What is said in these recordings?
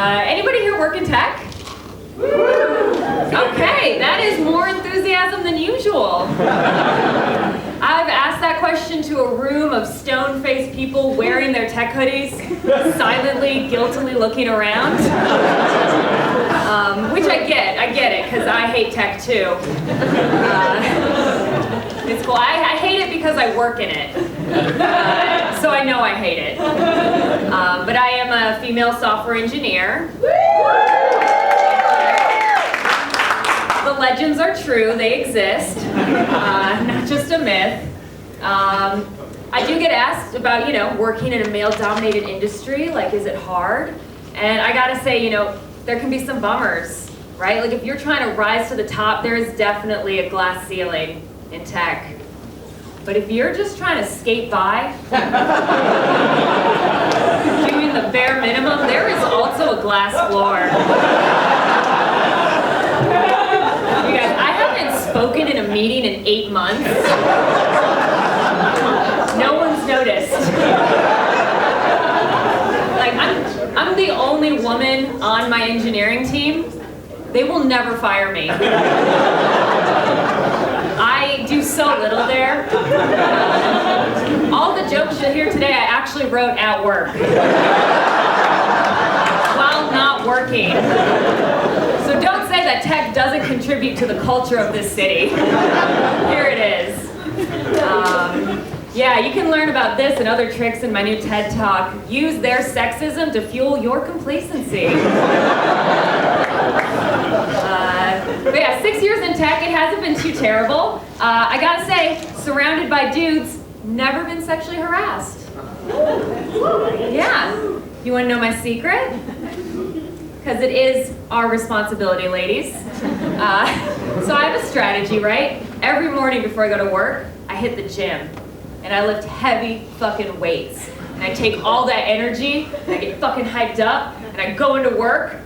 Anybody here work in tech? Okay, that is more enthusiasm than usual. I've asked that question to a room of stone-faced people wearing their tech hoodies, silently, guiltily looking around. Which I get it, because I hate tech too. It's cool. I hate it because I work in it. So I know I hate it. But I am a female software engineer. The legends are true, they exist, not just a myth. I do get asked about, working in a male-dominated industry, like, is it hard? And I gotta say, there can be some bummers, right? Like, if you're trying to rise to the top, there is definitely a glass ceiling in tech. But if you're just trying to skate by, doing the bare minimum, there is also a glass floor. You guys, I haven't spoken in a meeting in 8 months. No one's noticed. Like, I'm the only woman on my engineering team. They will never fire me. I do so little there. All the jokes you'll hear today, I actually wrote at work. While not working. So don't say that tech doesn't contribute to the culture of this city. Here it is. Yeah, you can learn about this and other tricks in my new TED Talk. Use their sexism to fuel your complacency. But yeah, 6 years in tech, it hasn't been too terrible. I gotta say, surrounded by dudes, never been sexually harassed. Yeah. You wanna know my secret? Because it is our responsibility, ladies. So I have a strategy, right? Every morning before I go to work, I hit the gym. And I lift heavy fucking weights. And I take all that energy, and I get fucking hyped up, and I go into work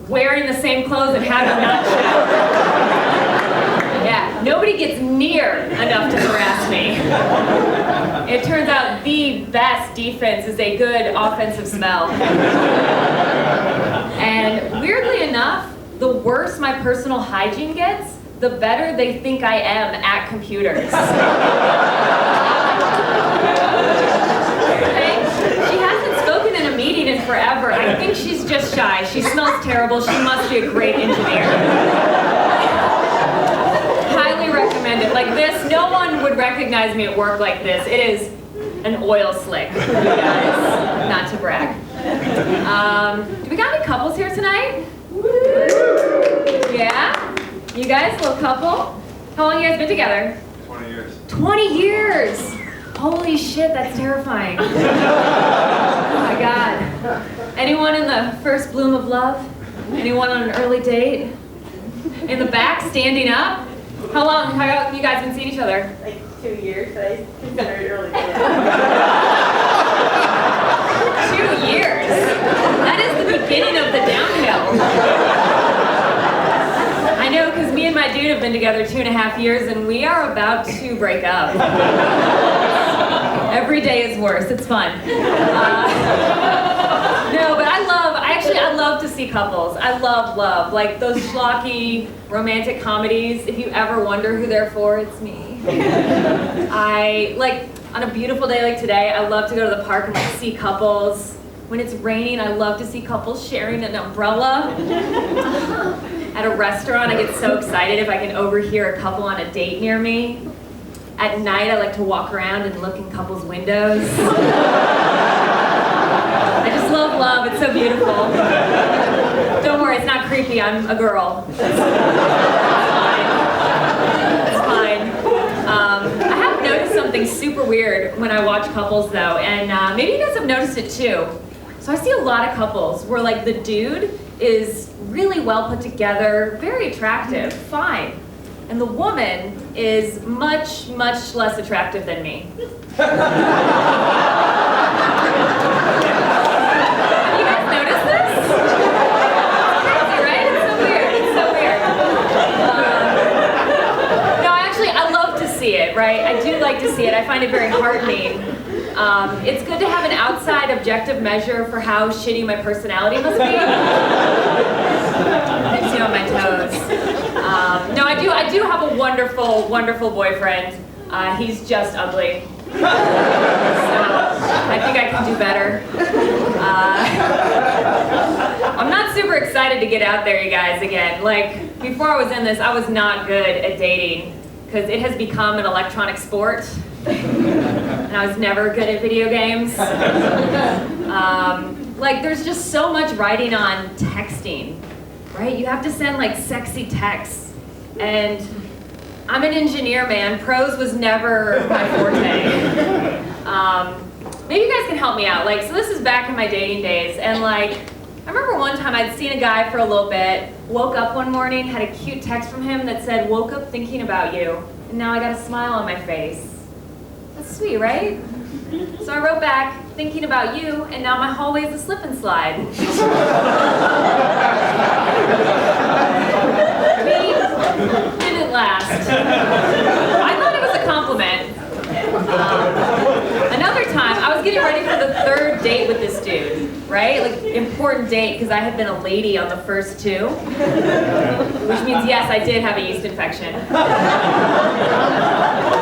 wearing the same clothes and having not showered. Yeah, nobody gets near enough to harass me. It turns out the best defense is a good offensive smell. And weirdly enough, the worse my personal hygiene gets, the better they think I am at computers. She hasn't spoken in a meeting in forever. I think she's just shy. She smells terrible. She must be a great engineer. Highly recommend it. Like this, no one would recognize me at work like this. It is an oil slick, you guys. Not to brag. Do we got any couples here tonight? Yeah? You guys, little couple? How long you guys been together? 20 years. 20 years! Holy shit, that's terrifying. Oh my God. Anyone in the first bloom of love? Anyone on an early date? In the back, standing up? How long have you guys been seeing each other? Like 2 years, so I consider it early date. 2 years? That is the beginning of the downhill. I know, because me and my dude have been together 2.5 years, and we are about to break up. Every day is worse. It's fun. No, but I love to see couples. I love love. Like those schlocky romantic comedies. If you ever wonder who they're for, it's me. On a beautiful day like today, I love to go to the park and see couples. When it's raining, I love to see couples sharing an umbrella. At a restaurant, I get so excited if I can overhear a couple on a date near me. At night, I like to walk around and look in couples' windows. I just love love. It's so beautiful. Don't worry, it's not creepy. I'm a girl. It's fine. I have noticed something super weird when I watch couples, though, and maybe you guys have noticed it too. So I see a lot of couples where, like, the dude is really well put together, very attractive, fine. And the woman is much, much less attractive than me. Have you guys noticed this? It's crazy, right? It's so weird. It's so weird. No, actually, I love to see it, right? I do like to see it. I find it very heartening. It's good to have an outside objective measure for how shitty my personality must be. Keeps you on my toes. No, I do have a wonderful, wonderful boyfriend. He's just ugly. So I think I can do better. I'm not super excited to get out there, you guys, again. Like, before I was in this, I was not good at dating because it has become an electronic sport. And I was never good at video games. Like, there's just so much writing on texting, right? You have to send like sexy texts. And I'm an engineer, man. Prose was never my forte. Maybe you guys can help me out. Like, so this is back in my dating days, and like, I remember one time I'd seen a guy for a little bit, woke up one morning, had a cute text from him that said, "Woke up thinking about you, and now I got a smile on my face." That's sweet, right? So I wrote back, "Thinking about you, and now my hallway is a slip and slide." Didn't last. I thought it was a compliment. Another time, I was getting ready for the third date with this dude, right? Like, important date, because I had been a lady on the first two. Which means, yes, I did have a yeast infection.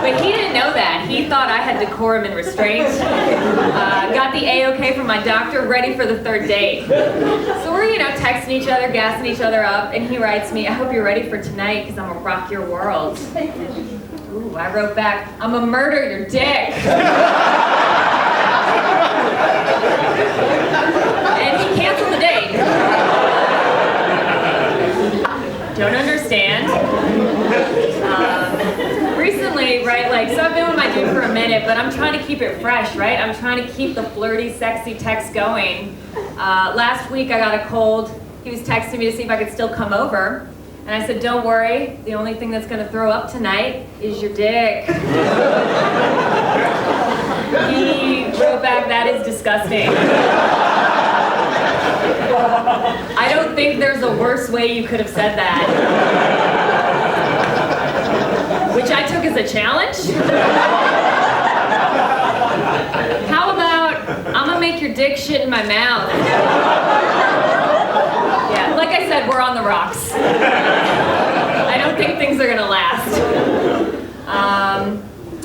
But he didn't know that. He thought I had decorum and restraint. Got the A-OK from my doctor, ready for the third date. So we're, texting each other, gassing each other up, and he writes me, "I hope you're ready for tonight, because I'm gonna rock your world." Ooh, I wrote back, "I'm gonna murder your dick." And he canceled the date. Don't understand. Recently, right, like, so I've been with my dude for a minute, but I'm trying to keep it fresh, right? I'm trying to keep the flirty, sexy text going. Last week I got a cold. He was texting me to see if I could still come over. And I said, "Don't worry, the only thing that's gonna throw up tonight is your dick." He wrote back, "That is disgusting." I don't think there's a worse way you could have said that. Which I took as a challenge. How about, "I'm gonna make your dick shit in my mouth." Yeah, like I said, we're on the rocks. I don't think things are gonna last.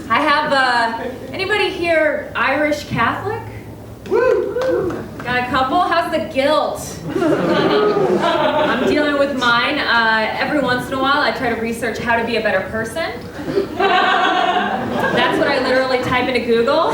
I have, anybody here Irish Catholic? Got a couple? How's the guilt? I'm dealing with mine. Every once in a while I try to research how to be a better person. That's what I literally type into Google.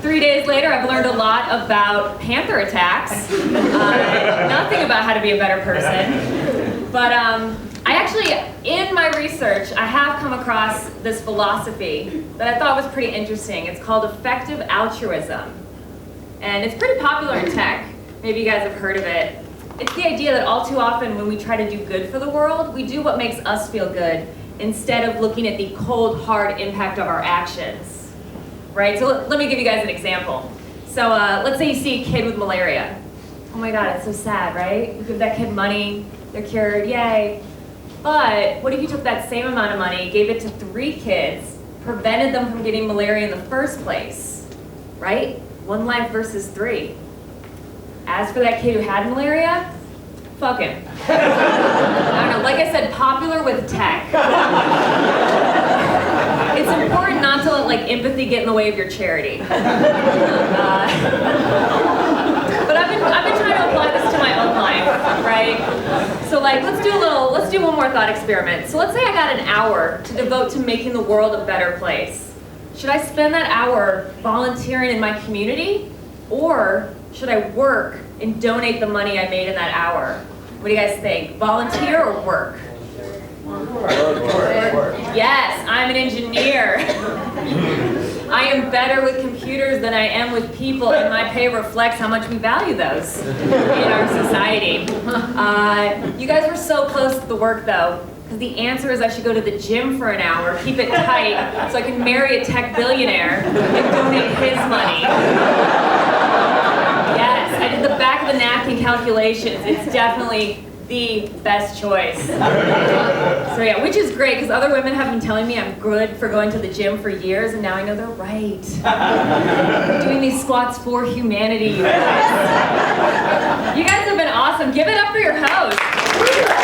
3 days later, I've learned a lot about panther attacks. Nothing about how to be a better person. But I actually, in my research, I have come across this philosophy that I thought was pretty interesting. It's called effective altruism. And it's pretty popular in tech. Maybe you guys have heard of it. It's the idea that all too often when we try to do good for the world, we do what makes us feel good instead of looking at the cold, hard impact of our actions. Right? So let me give you guys an example. So let's say you see a kid with malaria. Oh my God, it's so sad, right? You give that kid money, they're cured, yay. But what if you took that same amount of money, gave it to 3 kids, prevented them from getting malaria in the first place, right? 1 life versus 3. As for that kid who had malaria, fuck him. I don't know, like I said, popular with tech. It's important not to let like empathy get in the way of your charity. But I've been trying to apply this to my own life, right? So like, let's do one more thought experiment. So let's say I got an hour to devote to making the world a better place. Should I spend that hour volunteering in my community, or should I work and donate the money I made in that hour? What do you guys think? Volunteer or work? Yes, I'm an engineer. I am better with computers than I am with people, and my pay reflects how much we value those in our society. You guys were so close to the work though, because the answer is I should go to the gym for an hour, keep it tight, so I can marry a tech billionaire and donate his money. Yes, I did the back of the napkin calculations. It's definitely the best choice. So yeah, which is great because other women have been telling me I'm good for going to the gym for years, and now I know they're right. I'm doing these squats for humanity. You guys have been awesome. Give it up for your host.